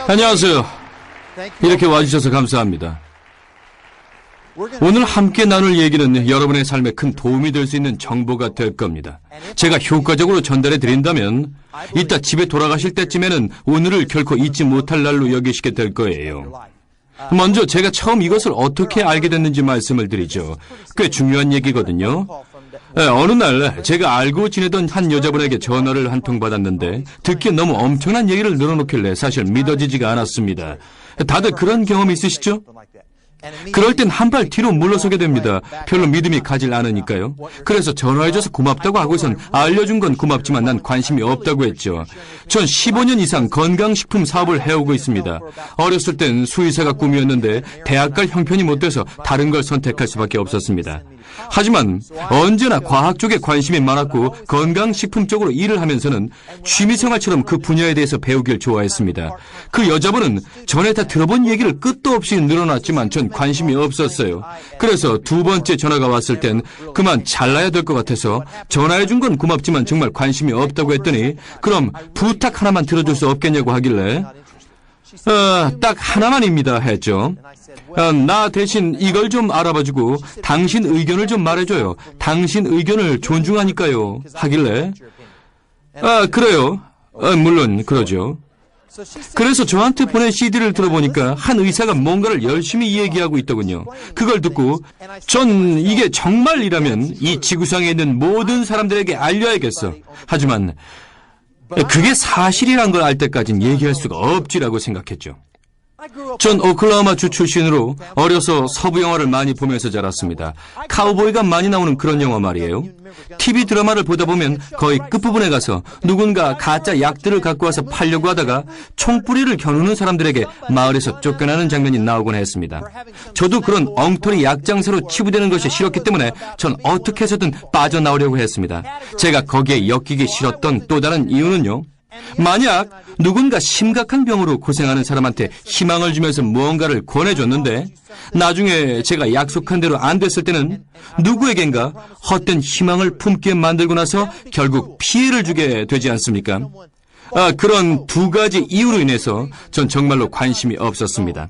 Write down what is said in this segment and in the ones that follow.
안녕하세요. 이렇게 와주셔서 감사합니다. 오늘 함께 나눌 얘기는 여러분의 삶에 큰 도움이 될 수 있는 정보가 될 겁니다. 제가 효과적으로 전달해 드린다면 이따 집에 돌아가실 때쯤에는 오늘을 결코 잊지 못할 날로 여기시게 될 거예요. 먼저 제가 처음 이것을 어떻게 알게 됐는지 말씀을 드리죠. 꽤 중요한 얘기거든요. 어느 날 제가 알고 지내던 한 여자분에게 전화를 한 통 받았는데 듣기에 너무 엄청난 얘기를 늘어놓길래 사실 믿어지지가 않았습니다. 다들 그런 경험 있으시죠? 그럴 땐 한 발 뒤로 물러서게 됩니다. 별로 믿음이 가질 않으니까요. 그래서 전화해줘서 고맙다고 하고선 알려준 건 고맙지만 난 관심이 없다고 했죠. 전 15년 이상 건강식품 사업을 해오고 있습니다. 어렸을 땐 수의사가 꿈이었는데 대학 갈 형편이 못 돼서 다른 걸 선택할 수밖에 없었습니다. 하지만 언제나 과학 쪽에 관심이 많았고 건강식품 쪽으로 일을 하면서는 취미생활처럼 그 분야에 대해서 배우길 좋아했습니다. 그 여자분은 전에 다 들어본 얘기를 끝도 없이 늘어놨지만 전 관심이 없었어요. 그래서 두 번째 전화가 왔을 땐 그만 잘라야 될 것 같아서 전화해준 건 고맙지만 정말 관심이 없다고 했더니 그럼 부탁 하나만 들어줄 수 없겠냐고 하길래 딱 하나만입니다 했죠. 나 대신 이걸 좀 알아봐주고 당신 의견을 좀 말해줘요. 당신 의견을 존중하니까요 하길래 그래요. 물론 그러죠. 그래서 저한테 보낸 CD를 들어보니까 한 의사가 뭔가를 열심히 얘기하고 있더군요. 그걸 듣고 전 이게 정말이라면 이 지구상에 있는 모든 사람들에게 알려야겠어. 하지만 그게 사실이란 걸 알 때까진 얘기할 수가 없지라고 생각했죠. 전 오클라호마주 출신으로 어려서 서부 영화를 많이 보면서 자랐습니다. 카우보이가 많이 나오는 그런 영화 말이에요. TV 드라마를 보다 보면 거의 끝부분에 가서 누군가 가짜 약들을 갖고 와서 팔려고 하다가 총뿌리를 겨누는 사람들에게 마을에서 쫓겨나는 장면이 나오곤 했습니다. 저도 그런 엉터리 약장사로 치부되는 것이 싫었기 때문에 전 어떻게 해서든 빠져나오려고 했습니다. 제가 거기에 엮이기 싫었던 또 다른 이유는요. 만약 누군가 심각한 병으로 고생하는 사람한테 희망을 주면서 무언가를 권해줬는데 나중에 제가 약속한 대로 안 됐을 때는 누구에겐가 헛된 희망을 품게 만들고 나서 결국 피해를 주게 되지 않습니까? 그런 두 가지 이유로 인해서 전 정말로 관심이 없었습니다.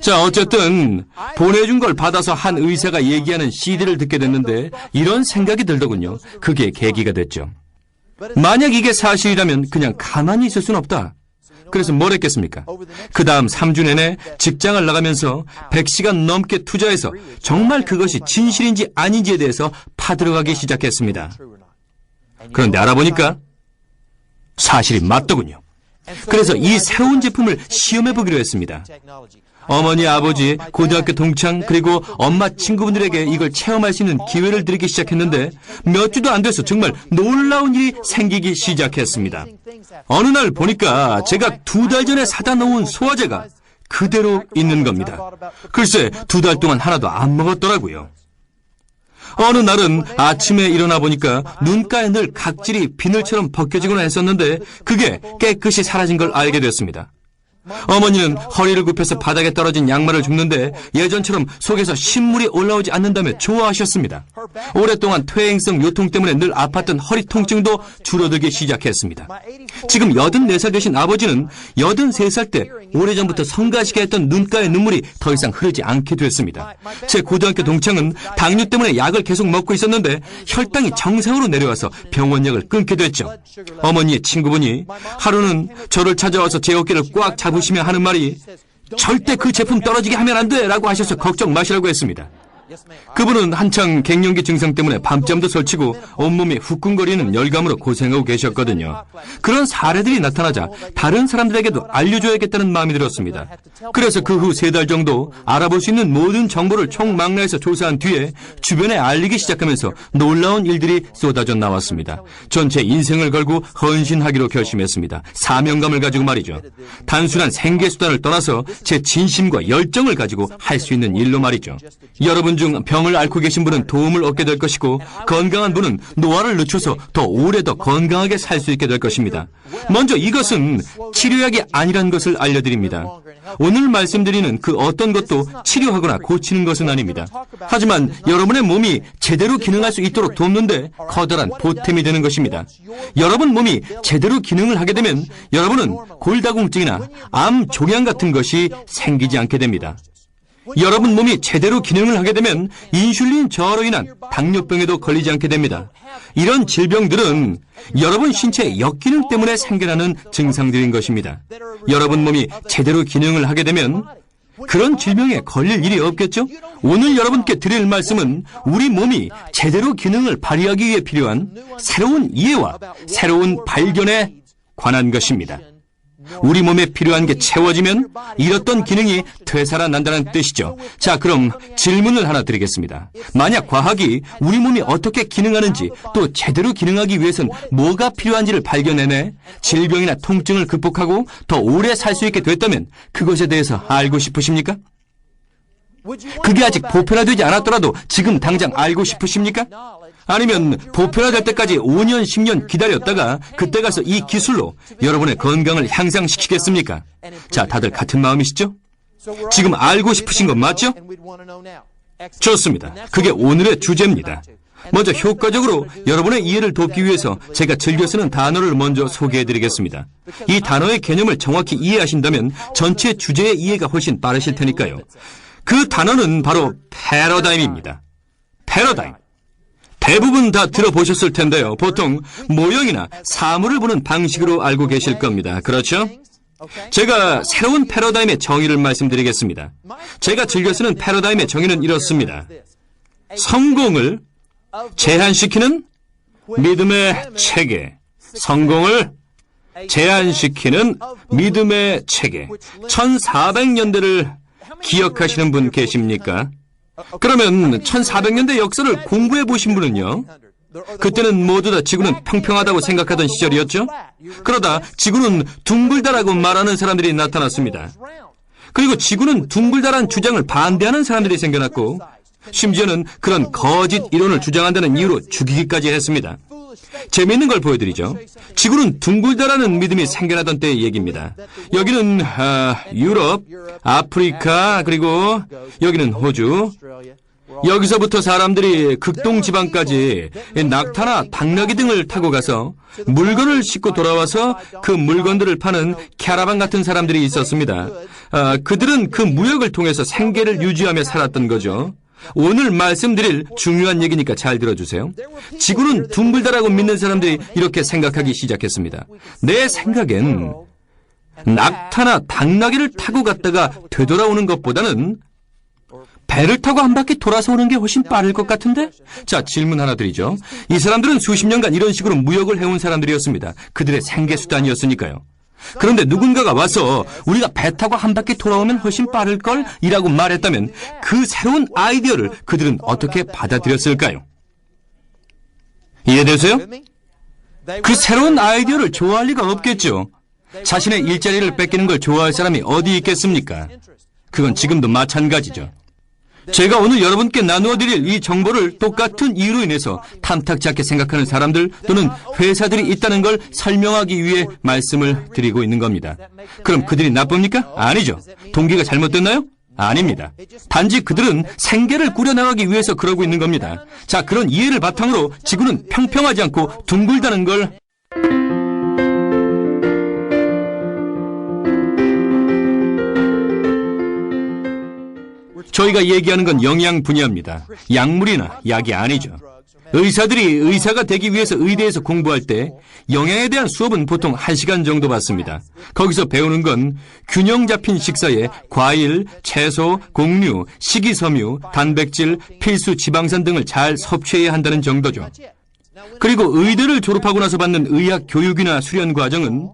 자, 어쨌든 보내준 걸 받아서 한 의사가 얘기하는 CD를 듣게 됐는데 이런 생각이 들더군요. 그게 계기가 됐죠. 만약 이게 사실이라면 그냥 가만히 있을 순 없다. 그래서 뭘 했겠습니까? 그 다음 3주 내내 직장을 나가면서 100시간 넘게 투자해서 정말 그것이 진실인지 아닌지에 대해서 파들어가기 시작했습니다. 그런데 알아보니까 사실이 맞더군요. 그래서 이 새로운 제품을 시험해보기로 했습니다. 어머니, 아버지, 고등학교 동창, 그리고 엄마 친구분들에게 이걸 체험할 수 있는 기회를 드리기 시작했는데 몇 주도 안 돼서 정말 놀라운 일이 생기기 시작했습니다. 어느 날 보니까 제가 2달 전에 사다 놓은 소화제가 그대로 있는 겁니다. 글쎄, 2달 동안 하나도 안 먹었더라고요. 어느 날은 아침에 일어나 보니까 눈가에 늘 각질이 비늘처럼 벗겨지거나 했었는데 그게 깨끗이 사라진 걸 알게 됐습니다. 어머니는 허리를 굽혀서 바닥에 떨어진 양말을 줍는데 예전처럼 속에서 신물이 올라오지 않는다며 좋아하셨습니다. 오랫동안 퇴행성 요통 때문에 늘 아팠던 허리 통증도 줄어들기 시작했습니다. 지금 84살 되신 아버지는 83살 때 오래전부터 성가시게 했던 눈가의 눈물이 더 이상 흐르지 않게 됐습니다. 제 고등학교 동창은 당뇨 때문에 약을 계속 먹고 있었는데 혈당이 정상으로 내려와서 병원약을 끊게 됐죠. 어머니의 친구분이 하루는 저를 찾아와서 제 어깨를 꽉 잡으시며 하는 말이 절대 그 제품 떨어지게 하면 안 돼 라고 하셔서 걱정 마시라고 했습니다. 그분은 한창 갱년기 증상 때문에 밤잠도 설치고 온몸이 후끈거리는 열감으로 고생하고 계셨거든요. 그런 사례들이 나타나자 다른 사람들에게도 알려줘야겠다는 마음이 들었습니다. 그래서 그 후 3달 정도 알아볼 수 있는 모든 정보를 총망라해서 조사한 뒤에 주변에 알리기 시작하면서 놀라운 일들이 쏟아져 나왔습니다. 전 제 인생을 걸고 헌신하기로 결심했습니다. 사명감을 가지고 말이죠. 단순한 생계수단을 떠나서 제 진심과 열정을 가지고 할 수 있는 일로 말이죠. 여러분 중 병을 앓고 계신 분은 도움을 얻게 될 것이고 건강한 분은 노화를 늦춰서 더 오래 더 건강하게 살 수 있게 될 것입니다. 먼저 이것은 치료약이 아니란 것을 알려드립니다. 오늘 말씀드리는 그 어떤 것도 치료하거나 고치는 것은 아닙니다. 하지만 여러분의 몸이 제대로 기능할 수 있도록 돕는데 커다란 보탬이 되는 것입니다. 여러분 몸이 제대로 기능을 하게 되면 여러분은 골다공증이나 암 종양 같은 것이 생기지 않게 됩니다. 여러분 몸이 제대로 기능을 하게 되면 인슐린 저하로 인한 당뇨병에도 걸리지 않게 됩니다. 이런 질병들은 여러분 신체의 역기능 때문에 생겨나는 증상들인 것입니다. 여러분 몸이 제대로 기능을 하게 되면 그런 질병에 걸릴 일이 없겠죠? 오늘 여러분께 드릴 말씀은 우리 몸이 제대로 기능을 발휘하기 위해 필요한 새로운 이해와 새로운 발견에 관한 것입니다. 우리 몸에 필요한 게 채워지면 잃었던 기능이 되살아난다는 뜻이죠. 자, 그럼 질문을 하나 드리겠습니다. 만약 과학이 우리 몸이 어떻게 기능하는지 또 제대로 기능하기 위해선 뭐가 필요한지를 발견해내 질병이나 통증을 극복하고 더 오래 살 수 있게 됐다면 그것에 대해서 알고 싶으십니까? 그게 아직 보편화되지 않았더라도 지금 당장 알고 싶으십니까? 아니면 보편화될 때까지 5년, 10년 기다렸다가 그때 가서 이 기술로 여러분의 건강을 향상시키겠습니까? 자, 다들 같은 마음이시죠? 지금 알고 싶으신 건 맞죠? 좋습니다. 그게 오늘의 주제입니다. 먼저 효과적으로 여러분의 이해를 돕기 위해서 제가 즐겨 쓰는 단어를 먼저 소개해드리겠습니다. 이 단어의 개념을 정확히 이해하신다면 전체 주제의 이해가 훨씬 빠르실 테니까요. 그 단어는 바로 패러다임입니다. 패러다임. 대부분 다 들어보셨을 텐데요. 보통 모형이나 사물을 보는 방식으로 알고 계실 겁니다. 그렇죠? 제가 새로운 패러다임의 정의를 말씀드리겠습니다. 제가 즐겨 쓰는 패러다임의 정의는 이렇습니다. 성공을 제한시키는 믿음의 체계. 성공을 제한시키는 믿음의 체계. 1400년대를 기억하시는 분 계십니까? 그러면 1400년대 역사를 공부해 보신 분은요? 그때는 모두 다 지구는 평평하다고 생각하던 시절이었죠? 그러다 지구는 둥글다라고 말하는 사람들이 나타났습니다. 그리고 지구는 둥글다란 주장을 반대하는 사람들이 생겨났고 심지어는 그런 거짓 이론을 주장한다는 이유로 죽이기까지 했습니다. 재미있는 걸 보여드리죠. 지구는 둥글다라는 믿음이 생겨나던 때의 얘기입니다. 여기는 유럽, 아프리카, 그리고 여기는 호주. 여기서부터 사람들이 극동지방까지 낙타나 당나귀 등을 타고 가서 물건을 싣고 돌아와서 그 물건들을 파는 캐러반 같은 사람들이 있었습니다. 그들은 그 무역을 통해서 생계를 유지하며 살았던 거죠. 오늘 말씀드릴 중요한 얘기니까 잘 들어주세요. 지구는 둥글다라고 믿는 사람들이 이렇게 생각하기 시작했습니다. 내 생각엔 낙타나 당나귀를 타고 갔다가 되돌아오는 것보다는 배를 타고 한 바퀴 돌아서 오는 게 훨씬 빠를 것 같은데? 자, 질문 하나 드리죠. 이 사람들은 수십 년간 이런 식으로 무역을 해온 사람들이었습니다. 그들의 생계수단이었으니까요. 그런데 누군가가 와서 우리가 배 타고 한 바퀴 돌아오면 훨씬 빠를걸? 이라고 말했다면 그 새로운 아이디어를 그들은 어떻게 받아들였을까요? 이해되세요? 그 새로운 아이디어를 좋아할 리가 없겠죠. 자신의 일자리를 뺏기는 걸 좋아할 사람이 어디 있겠습니까? 그건 지금도 마찬가지죠. 제가 오늘 여러분께 나누어 드릴 이 정보를 똑같은 이유로 인해서 탐탁지 않게 생각하는 사람들 또는 회사들이 있다는 걸 설명하기 위해 말씀을 드리고 있는 겁니다. 그럼 그들이 나쁩니까? 아니죠. 동기가 잘못됐나요? 아닙니다. 단지 그들은 생계를 꾸려나가기 위해서 그러고 있는 겁니다. 자, 그런 이해를 바탕으로 지구는 평평하지 않고 둥글다는 걸 저희가 얘기하는 건 영양 분야입니다. 약물이나 약이 아니죠. 의사들이 의사가 되기 위해서 의대에서 공부할 때 영양에 대한 수업은 보통 1시간 정도 받습니다. 거기서 배우는 건 균형 잡힌 식사에 과일, 채소, 곡류, 식이섬유, 단백질, 필수 지방산 등을 잘 섭취해야 한다는 정도죠. 그리고 의대를 졸업하고 나서 받는 의학 교육이나 수련 과정은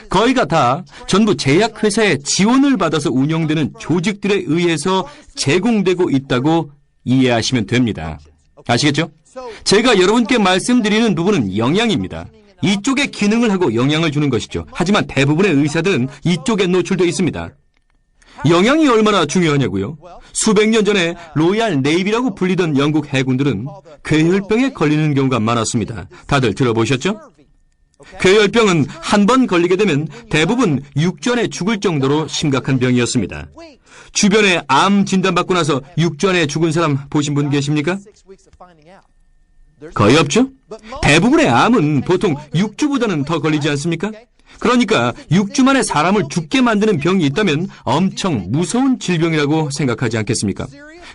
거의가 다 전부 제약회사의 지원을 받아서 운영되는 조직들에 의해서 제공되고 있다고 이해하시면 됩니다. 아시겠죠? 제가 여러분께 말씀드리는 부분은 영양입니다. 이쪽에 기능을 하고 영향을 주는 것이죠. 하지만 대부분의 의사들은 이쪽에 노출되어 있습니다. 영양이 얼마나 중요하냐고요? 수백 년 전에 로얄 네이비라고 불리던 영국 해군들은 괴혈병에 걸리는 경우가 많았습니다. 다들 들어보셨죠? 괴혈병은 한 번 걸리게 되면 대부분 6주 안에 죽을 정도로 심각한 병이었습니다. 주변에 암 진단받고 나서 6주 안에 죽은 사람 보신 분 계십니까? 거의 없죠? 대부분의 암은 보통 6주보다는 더 걸리지 않습니까? 그러니까 6주 만에 사람을 죽게 만드는 병이 있다면 엄청 무서운 질병이라고 생각하지 않겠습니까?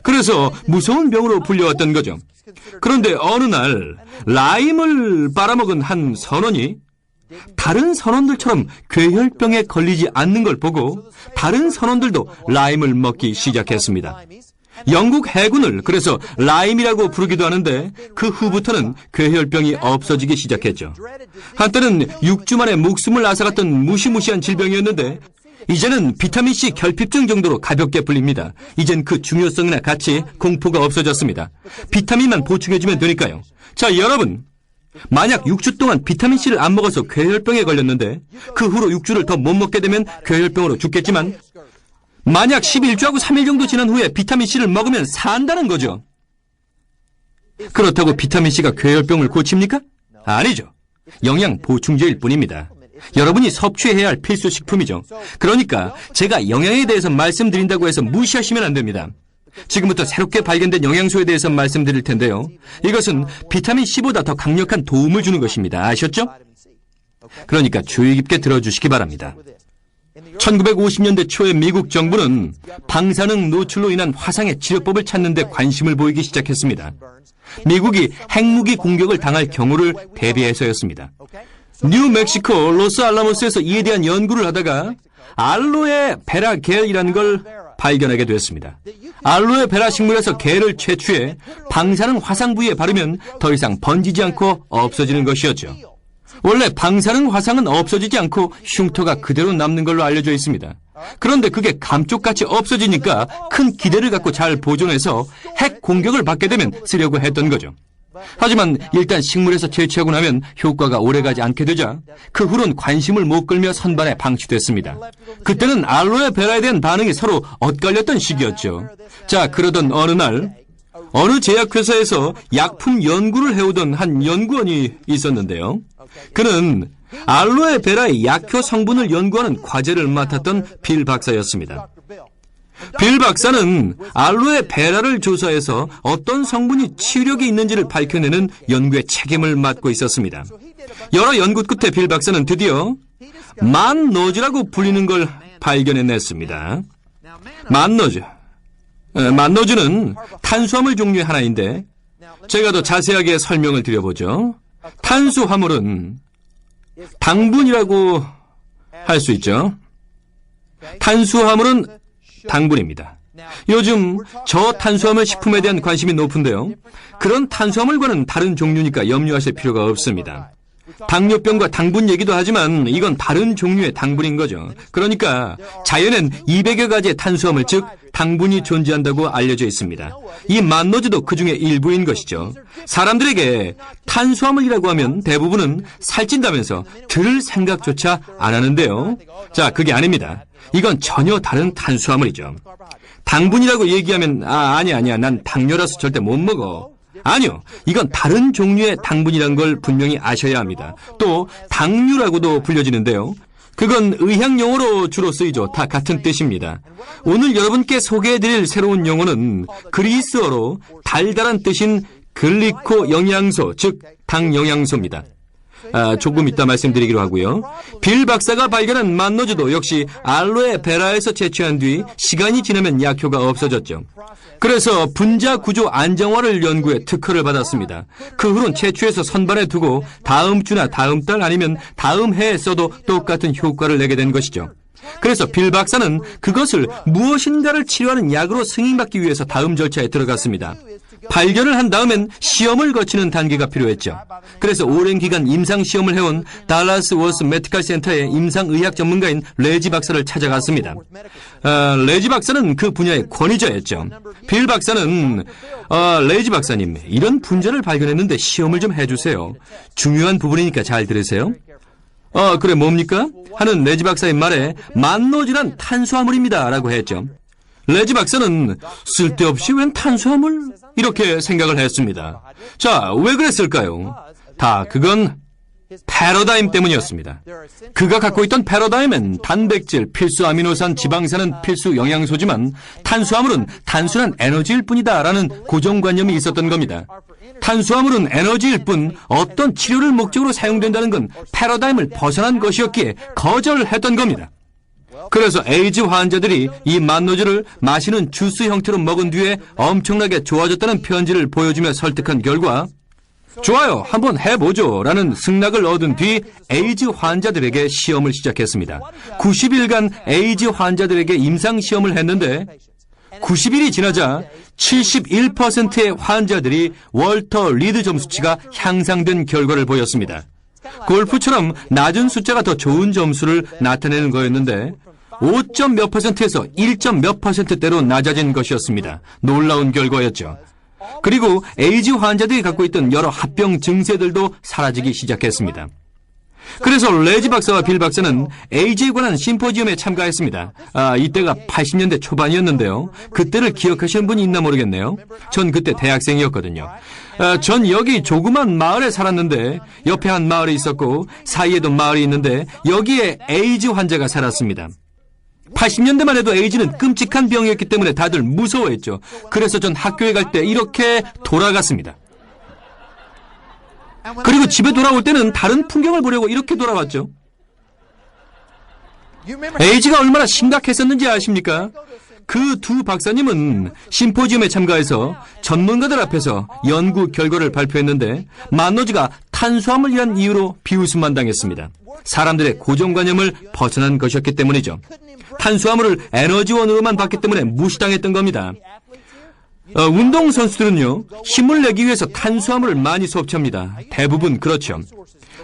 그래서 무서운 병으로 불려왔던 거죠. 그런데 어느 날 라임을 빨아먹은 한 선원이 다른 선원들처럼 괴혈병에 걸리지 않는 걸 보고 다른 선원들도 라임을 먹기 시작했습니다. 영국 해군을 그래서 라임이라고 부르기도 하는데 그 후부터는 괴혈병이 없어지기 시작했죠. 한때는 6주 만에 목숨을 앗아갔던 무시무시한 질병이었는데 이제는 비타민C 결핍증 정도로 가볍게 불립니다. 이젠 그 중요성이나 같이 공포가 없어졌습니다. 비타민만 보충해주면 되니까요. 자, 여러분, 만약 6주 동안 비타민C를 안 먹어서 괴혈병에 걸렸는데 그 후로 6주를 더 못 먹게 되면 괴혈병으로 죽겠지만 만약 11주하고 3일 정도 지난 후에 비타민C를 먹으면 산다는 거죠. 그렇다고 비타민C가 괴혈병을 고칩니까? 아니죠. 영양 보충제일 뿐입니다. 여러분이 섭취해야 할 필수 식품이죠. 그러니까 제가 영양에 대해서 말씀드린다고 해서 무시하시면 안 됩니다. 지금부터 새롭게 발견된 영양소에 대해서 말씀드릴 텐데요. 이것은 비타민C보다 더 강력한 도움을 주는 것입니다. 아셨죠? 그러니까 주의 깊게 들어주시기 바랍니다. 1950년대 초에 미국 정부는 방사능 노출로 인한 화상의 치료법을 찾는 데 관심을 보이기 시작했습니다. 미국이 핵무기 공격을 당할 경우를 대비해서였습니다. 뉴멕시코 로스알라모스에서 이에 대한 연구를 하다가 알로에 베라 겔이라는 걸 발견하게 되었습니다. 알로에 베라 식물에서 겔을 채취해 방사능 화상 부위에 바르면 더 이상 번지지 않고 없어지는 것이었죠. 원래 방사능 화상은 없어지지 않고 흉터가 그대로 남는 걸로 알려져 있습니다. 그런데 그게 감쪽같이 없어지니까 큰 기대를 갖고 잘 보존해서 핵 공격을 받게 되면 쓰려고 했던 거죠. 하지만 일단 식물에서 채취하고 나면 효과가 오래가지 않게 되자 그 후론 관심을 못 끌며 선반에 방치됐습니다. 그때는 알로에 베라에 대한 반응이 서로 엇갈렸던 시기였죠. 자, 그러던 어느 날 어느 제약회사에서 약품 연구를 해오던 한 연구원이 있었는데요. 그는 알로에 베라의 약효 성분을 연구하는 과제를 맡았던 빌 박사였습니다. 빌 박사는 알로에 베라를 조사해서 어떤 성분이 치유력이 있는지를 밝혀내는 연구의 책임을 맡고 있었습니다. 여러 연구 끝에 빌 박사는 드디어 만노즈라고 불리는 걸 발견해냈습니다. 만노즈는 탄수화물 종류의 하나인데 제가 더 자세하게 설명을 드려보죠. 탄수화물은 당분이라고 할 수 있죠. 탄수화물은 당분입니다. 요즘 저탄수화물 식품에 대한 관심이 높은데요. 그런 탄수화물과는 다른 종류니까 염려하실 필요가 없습니다. 당뇨병과 당분 얘기도 하지만 이건 다른 종류의 당분인 거죠. 그러니까 자연엔 200여 가지의 탄수화물, 즉 당분이 존재한다고 알려져 있습니다. 이 만노즈도 그 중에 일부인 것이죠. 사람들에게 탄수화물이라고 하면 대부분은 살찐다면서 들을 생각조차 안 하는데요. 자, 그게 아닙니다. 이건 전혀 다른 탄수화물이죠. 당분이라고 얘기하면 아니야 난 당뇨라서 절대 못 먹어. 아니요, 이건 다른 종류의 당분이란 걸 분명히 아셔야 합니다. 또 당류라고도 불려지는데요. 그건 의학 용어로 주로 쓰이죠. 다 같은 뜻입니다. 오늘 여러분께 소개해드릴 새로운 용어는 그리스어로 달달한 뜻인 글리코 영양소, 즉 당 영양소입니다. 조금 이따 말씀드리기로 하고요. 빌 박사가 발견한 만노즈도 역시 알로에 베라에서 채취한 뒤 시간이 지나면 약효가 없어졌죠. 그래서 분자 구조 안정화를 연구해 특허를 받았습니다. 그 후론 채취해서 선반에 두고 다음 주나 다음 달 아니면 다음 해에 써도 똑같은 효과를 내게 된 것이죠. 그래서 빌 박사는 그것을 무엇인가를 치료하는 약으로 승인받기 위해서 다음 절차에 들어갔습니다. 발견을 한 다음엔 시험을 거치는 단계가 필요했죠. 그래서 오랜 기간 임상시험을 해온 달라스 워스 메디컬 센터의 임상의학 전문가인 레지 박사를 찾아갔습니다. 레지 박사는 그 분야의 권위자였죠. 빌 박사는 레지 박사님, 이런 분자를 발견했는데 시험을 좀 해주세요. 중요한 부분이니까 잘 들으세요. 그래 뭡니까? 하는 레지 박사의 말에 만노지란 탄수화물입니다 라고 했죠. 레지 박사는 쓸데없이 웬 탄수화물? 이렇게 생각을 했습니다. 자, 왜 그랬을까요? 그건 패러다임 때문이었습니다. 그가 갖고 있던 패러다임엔 단백질, 필수 아미노산, 지방산은 필수 영양소지만 탄수화물은 단순한 에너지일 뿐이다 라는 고정관념이 있었던 겁니다. 탄수화물은 에너지일 뿐 어떤 치료를 목적으로 사용된다는 건 패러다임을 벗어난 것이었기에 거절했던 겁니다. 그래서 에이즈 환자들이 이 만노즈를 마시는 주스 형태로 먹은 뒤에 엄청나게 좋아졌다는 편지를 보여주며 설득한 결과 좋아요, 한번 해보죠 라는 승낙을 얻은 뒤 에이즈 환자들에게 시험을 시작했습니다. 90일간 에이즈 환자들에게 임상시험을 했는데 90일이 지나자 71%의 환자들이 월터 리드 점수치가 향상된 결과를 보였습니다. 골프처럼 낮은 숫자가 더 좋은 점수를 나타내는 거였는데 5점 몇 %에서 1점 몇 %대로 낮아진 것이었습니다. 놀라운 결과였죠. 그리고 에이즈 환자들이 갖고 있던 여러 합병 증세들도 사라지기 시작했습니다. 그래서 레지 박사와 빌 박사는 에이즈에 관한 심포지엄에 참가했습니다. 이때가 80년대 초반이었는데요. 그때를 기억하시는 분이 있나 모르겠네요. 전 그때 대학생이었거든요. 전 여기 조그만 마을에 살았는데 옆에 한 마을이 있었고 사이에도 마을이 있는데 여기에 에이즈 환자가 살았습니다. 80년대만 해도 에이즈는 끔찍한 병이었기 때문에 다들 무서워했죠. 그래서 전 학교에 갈 때 이렇게 돌아갔습니다. 그리고 집에 돌아올 때는 다른 풍경을 보려고 이렇게 돌아왔죠. 에이즈가 얼마나 심각했었는지 아십니까? 그 두 박사님은 심포지엄에 참가해서 전문가들 앞에서 연구 결과를 발표했는데 만노즈가 탄수화물이란 이유로 비웃음만 당했습니다. 사람들의 고정관념을 벗어난 것이었기 때문이죠. 탄수화물을 에너지원으로만 봤기 때문에 무시당했던 겁니다. 운동선수들은요, 힘을 내기 위해서 탄수화물을 많이 섭취합니다. 대부분 그렇죠.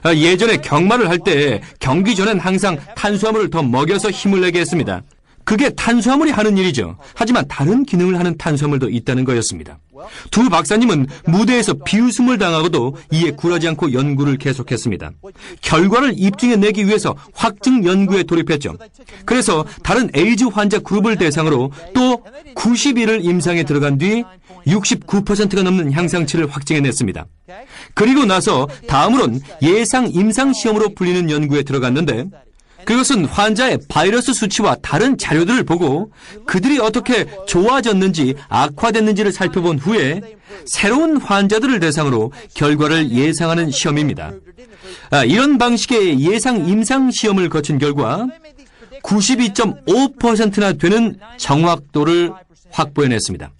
예전에 경마를 할 때 경기 전엔 항상 탄수화물을 더 먹여서 힘을 내게 했습니다. 그게 탄수화물이 하는 일이죠. 하지만 다른 기능을 하는 탄수화물도 있다는 거였습니다. 두 박사님은 무대에서 비웃음을 당하고도 이에 굴하지 않고 연구를 계속했습니다. 결과를 입증해내기 위해서 확증 연구에 돌입했죠. 그래서 다른 에이즈 환자 그룹을 대상으로 또 90일을 임상에 들어간 뒤 69%가 넘는 향상치를 확증해냈습니다. 그리고 나서 다음으론 예상 임상시험으로 불리는 연구에 들어갔는데 그것은 환자의 바이러스 수치와 다른 자료들을 보고 그들이 어떻게 좋아졌는지 악화됐는지를 살펴본 후에 새로운 환자들을 대상으로 결과를 예상하는 시험입니다. 이런 방식의 예상 임상 시험을 거친 결과 92.5%나 되는 정확도를 확보해냈습니다.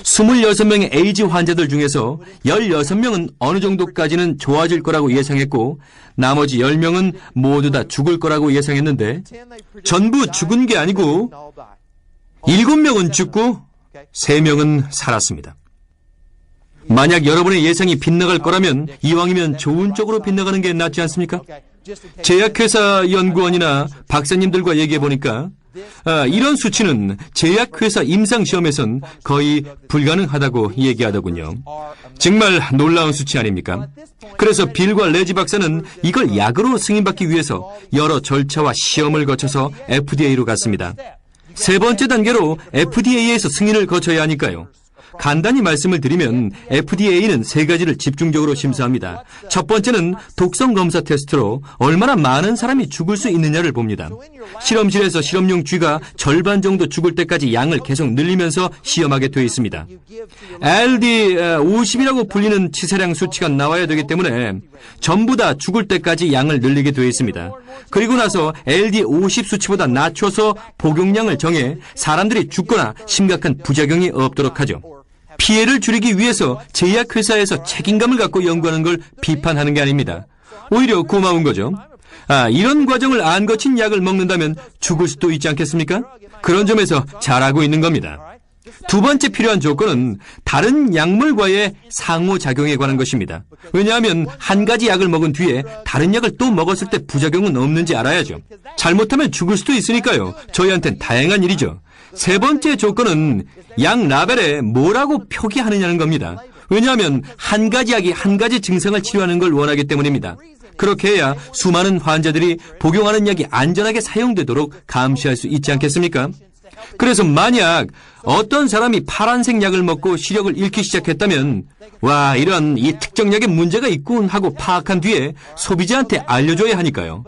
26명의 에이즈 환자들 중에서 16명은 어느 정도까지는 좋아질 거라고 예상했고 나머지 10명은 모두 다 죽을 거라고 예상했는데 전부 죽은 게 아니고 7명은 죽고 3명은 살았습니다. 만약 여러분의 예상이 빗나갈 거라면 이왕이면 좋은 쪽으로 빗나가는 게 낫지 않습니까? 제약회사 연구원이나 박사님들과 얘기해보니까 이런 수치는 제약회사 임상시험에선 거의 불가능하다고 얘기하더군요. 정말 놀라운 수치 아닙니까? 그래서 빌과 레지 박사는 이걸 약으로 승인받기 위해서 여러 절차와 시험을 거쳐서 FDA로 갔습니다. 세 번째 단계로 FDA에서 승인을 거쳐야 하니까요. 간단히 말씀을 드리면 FDA는 세 가지를 집중적으로 심사합니다. 첫 번째는 독성 검사 테스트로 얼마나 많은 사람이 죽을 수 있느냐를 봅니다. 실험실에서 실험용 쥐가 절반 정도 죽을 때까지 양을 계속 늘리면서 시험하게 되어 있습니다. LD50이라고 불리는 치사량 수치가 나와야 되기 때문에 전부 다 죽을 때까지 양을 늘리게 되어 있습니다. 그리고 나서 LD50 수치보다 낮춰서 복용량을 정해 사람들이 죽거나 심각한 부작용이 없도록 하죠. 피해를 줄이기 위해서 제약회사에서 책임감을 갖고 연구하는 걸 비판하는 게 아닙니다. 오히려 고마운 거죠. 이런 과정을 안 거친 약을 먹는다면 죽을 수도 있지 않겠습니까? 그런 점에서 잘하고 있는 겁니다. 두 번째 필요한 조건은 다른 약물과의 상호작용에 관한 것입니다. 왜냐하면 한 가지 약을 먹은 뒤에 다른 약을 또 먹었을 때 부작용은 없는지 알아야죠. 잘못하면 죽을 수도 있으니까요. 저희한텐 다행한 일이죠. 세 번째 조건은 약 라벨에 뭐라고 표기하느냐는 겁니다. 왜냐하면 한 가지 약이 한 가지 증상을 치료하는 걸 원하기 때문입니다. 그렇게 해야 수많은 환자들이 복용하는 약이 안전하게 사용되도록 감시할 수 있지 않겠습니까? 그래서 만약 어떤 사람이 파란색 약을 먹고 시력을 잃기 시작했다면 와, 이런 이 특정 약에 문제가 있군 하고 파악한 뒤에 소비자한테 알려줘야 하니까요.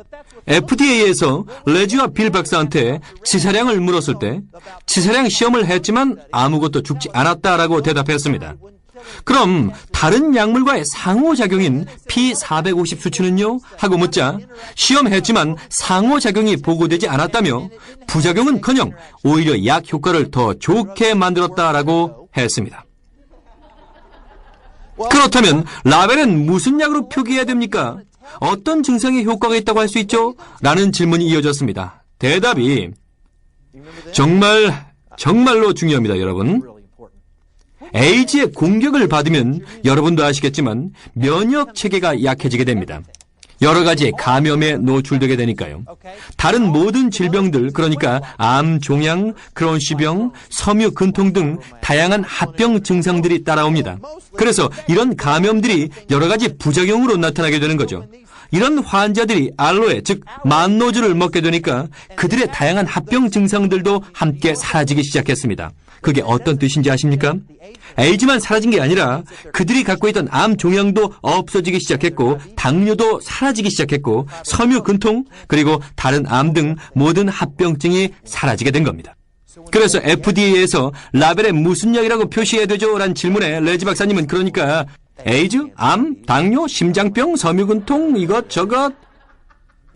FDA에서 레지와 빌 박사한테 치사량을 물었을 때 치사량 시험을 했지만 아무것도 죽지 않았다라고 대답했습니다. 그럼 다른 약물과의 상호작용인 P450 수치는요? 하고 묻자 시험했지만 상호작용이 보고되지 않았다며 부작용은커녕 오히려 약 효과를 더 좋게 만들었다라고 했습니다. 그렇다면 라벨은 무슨 약으로 표기해야 됩니까? 어떤 증상에 효과가 있다고 할 수 있죠? 라는 질문이 이어졌습니다. 대답이 정말로 중요합니다, 여러분. 에이즈의 공격을 받으면 여러분도 아시겠지만 면역 체계가 약해지게 됩니다. 여러 가지의 감염에 노출되게 되니까요. 다른 모든 질병들, 그러니까 암, 종양, 크론시병, 섬유근통 등 다양한 합병 증상들이 따라옵니다. 그래서 이런 감염들이 여러 가지 부작용으로 나타나게 되는 거죠. 이런 환자들이 알로에, 즉 만노주를 먹게 되니까 그들의 다양한 합병 증상들도 함께 사라지기 시작했습니다. 그게 어떤 뜻인지 아십니까? 에이즈만 사라진 게 아니라 그들이 갖고 있던 암 종양도 없어지기 시작했고 당뇨도 사라지기 시작했고 섬유근통 그리고 다른 암 등 모든 합병증이 사라지게 된 겁니다. 그래서 FDA에서 라벨에 무슨 약이라고 표시해야 되죠? 라는 질문에 레지 박사님은 그러니까 에이즈, 암, 당뇨, 심장병, 섬유근통 이것저것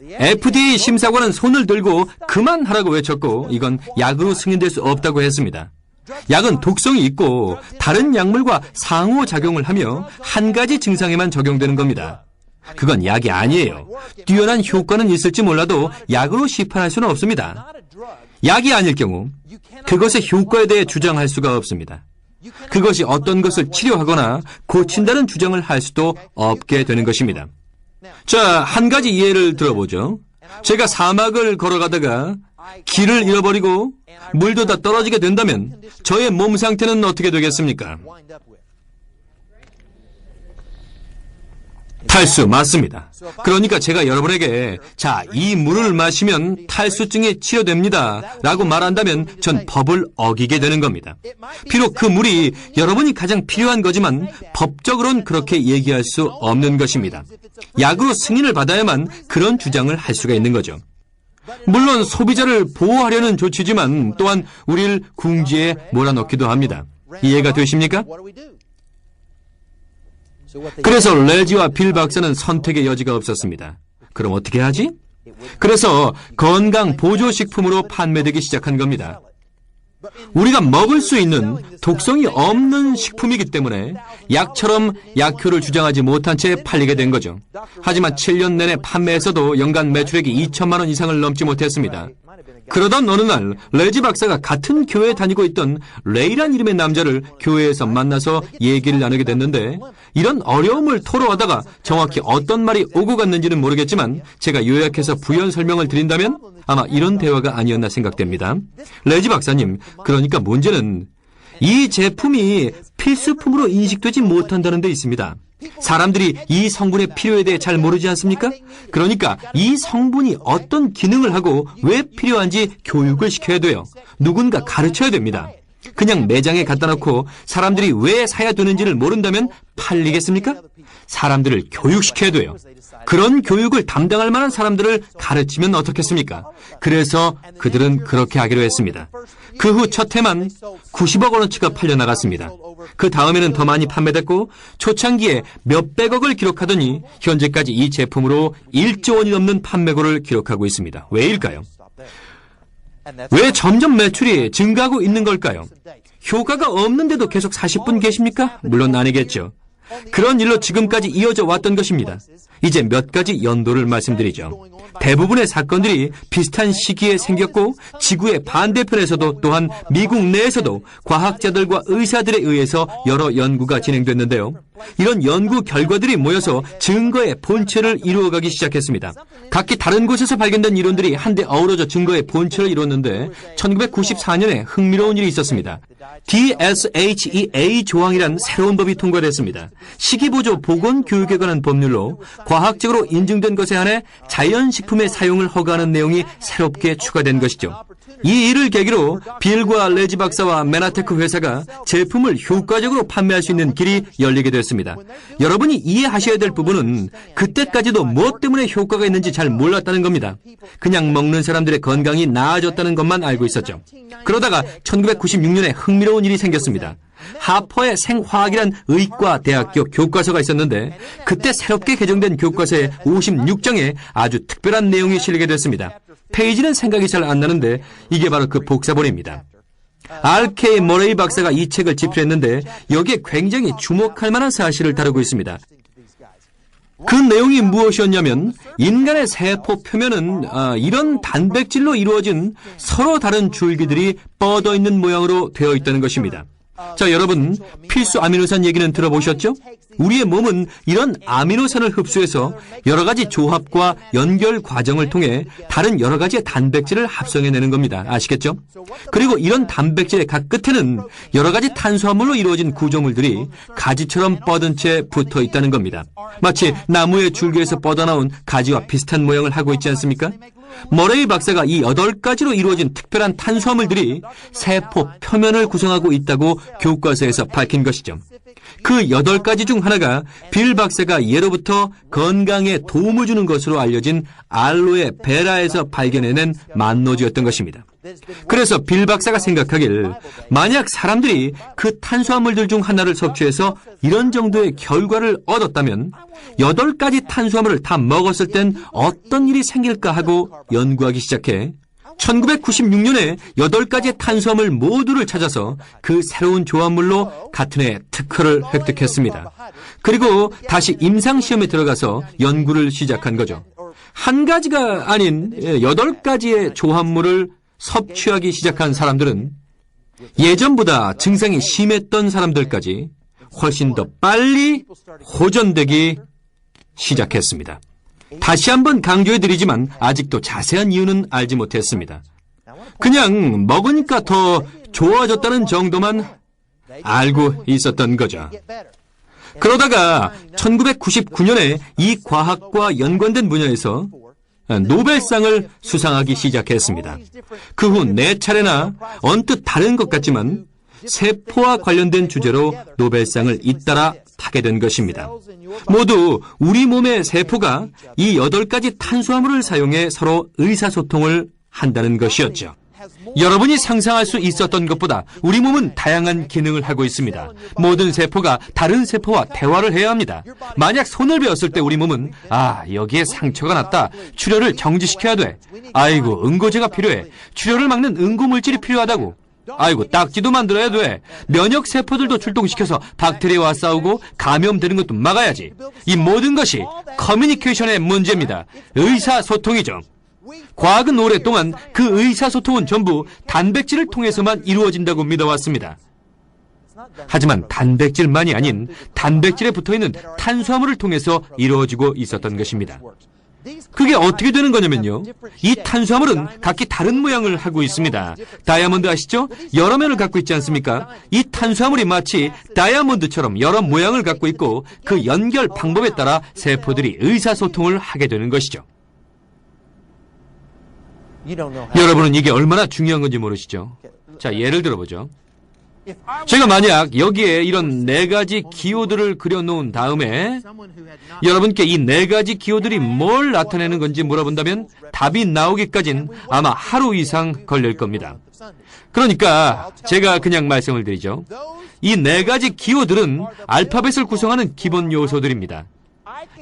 FDA 심사관은 손을 들고 그만하라고 외쳤고 이건 약으로 승인될 수 없다고 했습니다. 약은 독성이 있고 다른 약물과 상호작용을 하며 한 가지 증상에만 적용되는 겁니다. 그건 약이 아니에요. 뛰어난 효과는 있을지 몰라도 약으로 시판할 수는 없습니다. 약이 아닐 경우 그것의 효과에 대해 주장할 수가 없습니다. 그것이 어떤 것을 치료하거나 고친다는 주장을 할 수도 없게 되는 것입니다. 자, 한 가지 예를 들어보죠. 제가 사막을 걸어가다가 길을 잃어버리고 물도 다 떨어지게 된다면 저의 몸 상태는 어떻게 되겠습니까? 탈수 맞습니다. 그러니까 제가 여러분에게 자, 이 물을 마시면 탈수증이 치료됩니다 라고 말한다면 전 법을 어기게 되는 겁니다. 비록 그 물이 여러분이 가장 필요한 거지만 법적으로는 그렇게 얘기할 수 없는 것입니다. 약으로 승인을 받아야만 그런 주장을 할 수가 있는 거죠. 물론 소비자를 보호하려는 조치지만 또한 우리를 궁지에 몰아넣기도 합니다. 이해가 되십니까? 그래서 레지와 빌 박사는 선택의 여지가 없었습니다. 그럼 어떻게 하지? 그래서 건강 보조식품으로 판매되기 시작한 겁니다. 우리가 먹을 수 있는 독성이 없는 식품이기 때문에 약처럼 약효를 주장하지 못한 채 팔리게 된 거죠. 하지만 7년 내내 판매에서도 연간 매출액이 2천만 원 이상을 넘지 못했습니다. 그러던 어느 날 레지 박사가 같은 교회에 다니고 있던 레이란 이름의 남자를 교회에서 만나서 얘기를 나누게 됐는데 이런 어려움을 토로하다가 정확히 어떤 말이 오고 갔는지는 모르겠지만 제가 요약해서 부연 설명을 드린다면 아마 이런 대화가 아니었나 생각됩니다. 레지 박사님, 그러니까 문제는 이 제품이 필수품으로 인식되지 못한다는 데 있습니다. 사람들이 이 성분의 필요에 대해 잘 모르지 않습니까? 그러니까 이 성분이 어떤 기능을 하고 왜 필요한지 교육을 시켜야 돼요. 누군가 가르쳐야 됩니다. 그냥 매장에 갖다 놓고 사람들이 왜 사야 되는지를 모른다면 팔리겠습니까? 사람들을 교육시켜야 돼요. 그런 교육을 담당할 만한 사람들을 가르치면 어떻겠습니까? 그래서 그들은 그렇게 하기로 했습니다. 그 후 첫 해만 90억 원어치가 팔려나갔습니다. 그 다음에는 더 많이 판매됐고 초창기에 몇백억을 기록하더니 현재까지 이 제품으로 1조 원이 넘는 판매고를 기록하고 있습니다. 왜일까요? 왜 점점 매출이 증가하고 있는 걸까요? 효과가 없는데도 계속 40분 계십니까? 물론 아니겠죠. 그런 일로 지금까지 이어져 왔던 것입니다. 이제 몇 가지 연도를 말씀드리죠. 대부분의 사건들이 비슷한 시기에 생겼고 지구의 반대편에서도 또한 미국 내에서도 과학자들과 의사들에 의해서 여러 연구가 진행됐는데요. 이런 연구 결과들이 모여서 증거의 본체를 이루어가기 시작했습니다. 각기 다른 곳에서 발견된 이론들이 한데 어우러져 증거의 본체를 이뤘는데 1994년에 흥미로운 일이 있었습니다. DSHEA 조항이란 새로운 법이 통과됐습니다. 식이보조 보건교육에 관한 법률로 과학적으로 인증된 것에 한해 자연식품의 사용을 허가하는 내용이 새롭게 추가된 것이죠. 이 일을 계기로 빌과 레지 박사와 메나테크 회사가 제품을 효과적으로 판매할 수 있는 길이 열리게 됐습니다. 여러분이 이해하셔야 될 부분은 그때까지도 무엇 때문에 효과가 있는지 잘 몰랐다는 겁니다. 그냥 먹는 사람들의 건강이 나아졌다는 것만 알고 있었죠. 그러다가 1996년에 흥미로운 일이 생겼습니다. 하퍼의 생화학이란 의과 대학교 교과서가 있었는데 그때 새롭게 개정된 교과서의 56장에 아주 특별한 내용이 실리게 됐습니다. 페이지는 생각이 잘 안 나는데 이게 바로 그 복사본입니다. R.K. 머레이 박사가 이 책을 집필했는데 여기에 굉장히 주목할 만한 사실을 다루고 있습니다. 그 내용이 무엇이었냐면 인간의 세포 표면은 이런 단백질로 이루어진 서로 다른 줄기들이 뻗어 있는 모양으로 되어 있다는 것입니다. 자, 여러분, 필수 아미노산 얘기는 들어보셨죠? 우리의 몸은 이런 아미노산을 흡수해서 여러 가지 조합과 연결 과정을 통해 다른 여러 가지의 단백질을 합성해내는 겁니다. 아시겠죠? 그리고 이런 단백질의 각 끝에는 여러 가지 탄수화물로 이루어진 구조물들이 가지처럼 뻗은 채 붙어 있다는 겁니다. 마치 나무의 줄기에서 뻗어나온 가지와 비슷한 모양을 하고 있지 않습니까? 머레이 박사가 이 8가지로 이루어진 특별한 탄수화물들이 세포 표면을 구성하고 있다고 교과서에서 밝힌 것이죠. 그 8가지 중 하나가 빌 박사가 예로부터 건강에 도움을 주는 것으로 알려진 알로에 베라에서 발견해낸 만노지였던 것입니다. 그래서 빌 박사가 생각하길 만약 사람들이 그 탄수화물들 중 하나를 섭취해서 이런 정도의 결과를 얻었다면 8가지 탄수화물을 다 먹었을 땐 어떤 일이 생길까 하고 연구하기 시작해 1996년에 8가지의 탄수화물 모두를 찾아서 그 새로운 조합물로 같은 해 특허를 획득했습니다. 그리고 다시 임상시험에 들어가서 연구를 시작한 거죠. 한 가지가 아닌 8가지의 조합물을 섭취하기 시작한 사람들은 예전보다 증상이 심했던 사람들까지 훨씬 더 빨리 호전되기 시작했습니다. 다시 한번 강조해드리지만 아직도 자세한 이유는 알지 못했습니다. 그냥 먹으니까 더 좋아졌다는 정도만 알고 있었던 거죠. 그러다가 1999년에 이 과학과 연관된 분야에서 노벨상을 수상하기 시작했습니다. 그 후 4차례나 언뜻 다른 것 같지만 세포와 관련된 주제로 노벨상을 잇따라 타게 된 것입니다. 모두 우리 몸의 세포가 이 8가지 탄수화물을 사용해 서로 의사소통을 한다는 것이었죠. 여러분이 상상할 수 있었던 것보다 우리 몸은 다양한 기능을 하고 있습니다. 모든 세포가 다른 세포와 대화를 해야 합니다. 만약 손을 베었을 때 우리 몸은 여기에 상처가 났다. 출혈을 정지시켜야 돼. 아이고, 응고제가 필요해. 출혈을 막는 응고물질이 필요하다고. 아이고, 딱지도 만들어야 돼. 면역 세포들도 출동시켜서 박테리아와 싸우고 감염되는 것도 막아야지. 이 모든 것이 커뮤니케이션의 문제입니다. 의사소통이죠. 과학은 오랫동안 그 의사소통은 전부 단백질을 통해서만 이루어진다고 믿어왔습니다. 하지만 단백질만이 아닌 단백질에 붙어있는 탄수화물을 통해서 이루어지고 있었던 것입니다. 그게 어떻게 되는 거냐면요. 이 탄수화물은 각기 다른 모양을 하고 있습니다. 다이아몬드 아시죠? 여러 면을 갖고 있지 않습니까? 이 탄수화물이 마치 다이아몬드처럼 여러 모양을 갖고 있고 그 연결 방법에 따라 세포들이 의사소통을 하게 되는 것이죠. 여러분은 이게 얼마나 중요한 건지 모르시죠? 자, 예를 들어보죠. 제가 만약 여기에 이런 4가지 기호들을 그려놓은 다음에 여러분께 이 4가지 기호들이 뭘 나타내는 건지 물어본다면 답이 나오기까진 아마 하루 이상 걸릴 겁니다. 그러니까 제가 그냥 말씀을 드리죠. 이 4가지 기호들은 알파벳을 구성하는 기본 요소들입니다.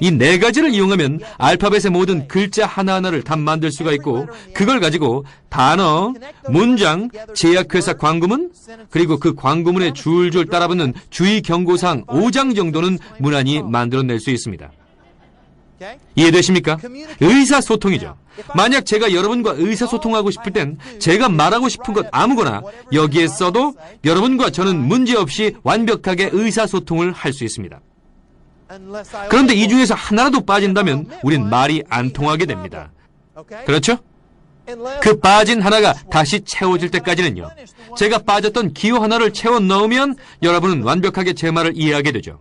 이 4가지를 이용하면 알파벳의 모든 글자 하나하나를 다 만들 수가 있고 그걸 가지고 단어, 문장, 제약회사 광고문, 그리고 그 광고문에 줄줄 따라붙는 주의 경고사항 5장 정도는 무난히 만들어낼 수 있습니다. 이해되십니까? 의사소통이죠. 만약 제가 여러분과 의사소통하고 싶을 땐 제가 말하고 싶은 것 아무거나 여기에 써도 여러분과 저는 문제없이 완벽하게 의사소통을 할 수 있습니다. 그런데 이 중에서 하나라도 빠진다면 우린 말이 안 통하게 됩니다. 그렇죠? 그 빠진 하나가 다시 채워질 때까지는요. 제가 빠졌던 기호 하나를 채워 넣으면 여러분은 완벽하게 제 말을 이해하게 되죠.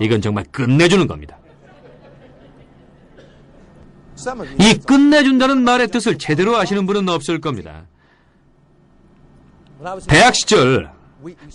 이건 정말 끝내주는 겁니다. 이 끝내준다는 말의 뜻을 제대로 아시는 분은 없을 겁니다. 대학 시절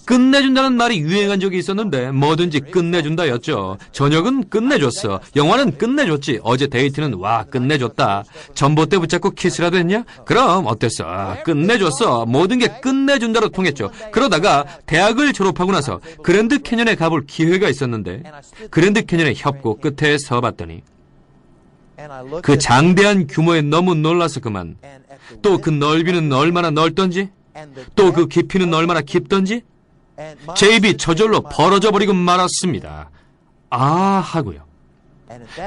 끝내준다는 말이 유행한 적이 있었는데 뭐든지 끝내준다였죠. 저녁은 끝내줬어. 영화는 끝내줬지. 어제 데이트는 와 끝내줬다. 전봇대 붙잡고 키스라도 했냐? 그럼 어땠어? 끝내줬어. 모든 게 끝내준다로 통했죠. 그러다가 대학을 졸업하고 나서 그랜드 캐년에 가볼 기회가 있었는데 그랜드 캐년의 협곡 끝에 서봤더니 그 장대한 규모에 너무 놀라서 그만. 또 그 넓이는 얼마나 넓던지 또 그 깊이는 얼마나 깊던지 제 입이 저절로 벌어져 버리고 말았습니다. 아 하고요.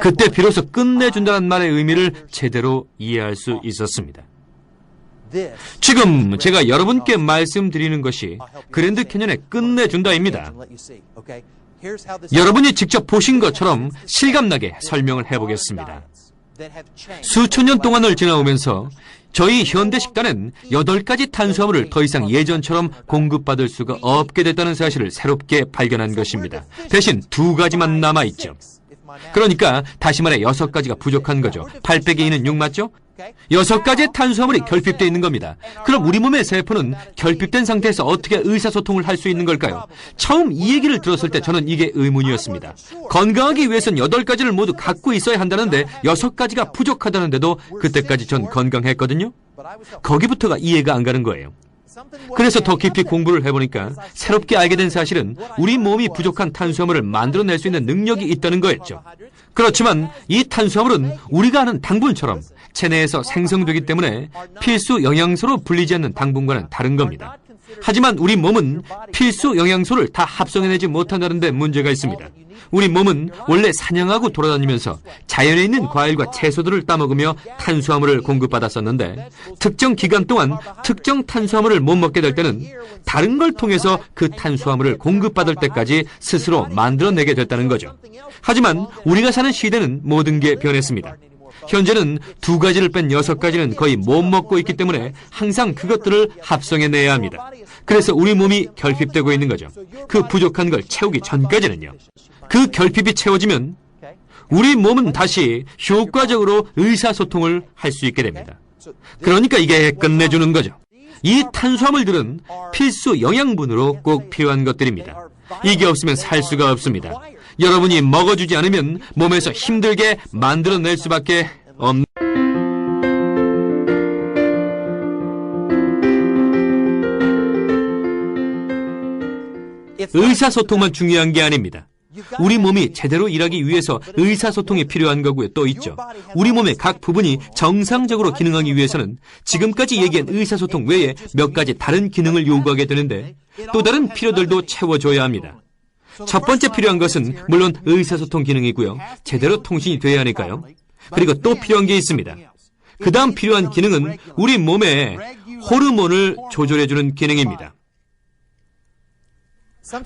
그때 비로소 끝내준다는 말의 의미를 제대로 이해할 수 있었습니다. 지금 제가 여러분께 말씀드리는 것이 그랜드 캐년의 끝내준다입니다. 여러분이 직접 보신 것처럼 실감나게 설명을 해보겠습니다. 수천 년 동안을 지나오면서 저희 현대 식단은 8가지 탄수화물을 더 이상 예전처럼 공급받을 수가 없게 됐다는 사실을 새롭게 발견한 것입니다. 대신 2가지만 남아있죠. 그러니까 다시 말해 6가지가 부족한 거죠. 8 빼기 2는 6 맞죠? 6가지의 탄수화물이 결핍되어 있는 겁니다. 그럼 우리 몸의 세포는 결핍된 상태에서 어떻게 의사소통을 할 수 있는 걸까요? 처음 이 얘기를 들었을 때 저는 이게 의문이었습니다. 건강하기 위해선 8가지를 모두 갖고 있어야 한다는데 6가지가 부족하다는데도 그때까지 전 건강했거든요. 거기부터가 이해가 안 가는 거예요. 그래서 더 깊이 공부를 해보니까 새롭게 알게 된 사실은 우리 몸이 부족한 탄수화물을 만들어낼 수 있는 능력이 있다는 거였죠. 그렇지만 이 탄수화물은 우리가 아는 당분처럼 체내에서 생성되기 때문에 필수 영양소로 불리지 않는 당분과는 다른 겁니다. 하지만 우리 몸은 필수 영양소를 다 합성해내지 못한다는 데 문제가 있습니다. 우리 몸은 원래 사냥하고 돌아다니면서 자연에 있는 과일과 채소들을 따먹으며 탄수화물을 공급받았었는데 특정 기간 동안 특정 탄수화물을 못 먹게 될 때는 다른 걸 통해서 그 탄수화물을 공급받을 때까지 스스로 만들어내게 됐다는 거죠. 하지만 우리가 사는 시대는 모든 게 변했습니다. 현재는 2가지를 뺀 6가지는 거의 못 먹고 있기 때문에 항상 그것들을 합성해내야 합니다. 그래서 우리 몸이 결핍되고 있는 거죠. 그 부족한 걸 채우기 전까지는요. 그 결핍이 채워지면 우리 몸은 다시 효과적으로 의사소통을 할 수 있게 됩니다. 그러니까 이게 끝내주는 거죠. 이 탄수화물들은 필수 영양분으로 꼭 필요한 것들입니다. 이게 없으면 살 수가 없습니다. 여러분이 먹어주지 않으면 몸에서 힘들게 만들어낼 수밖에 없는 의사소통만 중요한 게 아닙니다. 우리 몸이 제대로 일하기 위해서 의사소통이 필요한 거고요. 또 있죠. 우리 몸의 각 부분이 정상적으로 기능하기 위해서는 지금까지 얘기한 의사소통 외에 몇 가지 다른 기능을 요구하게 되는데 또 다른 필요들도 채워줘야 합니다. 첫 번째 필요한 것은 물론 의사소통 기능이고요. 제대로 통신이 돼야 하니까요. 그리고 또 필요한 게 있습니다. 그 다음 필요한 기능은 우리 몸의 호르몬을 조절해주는 기능입니다.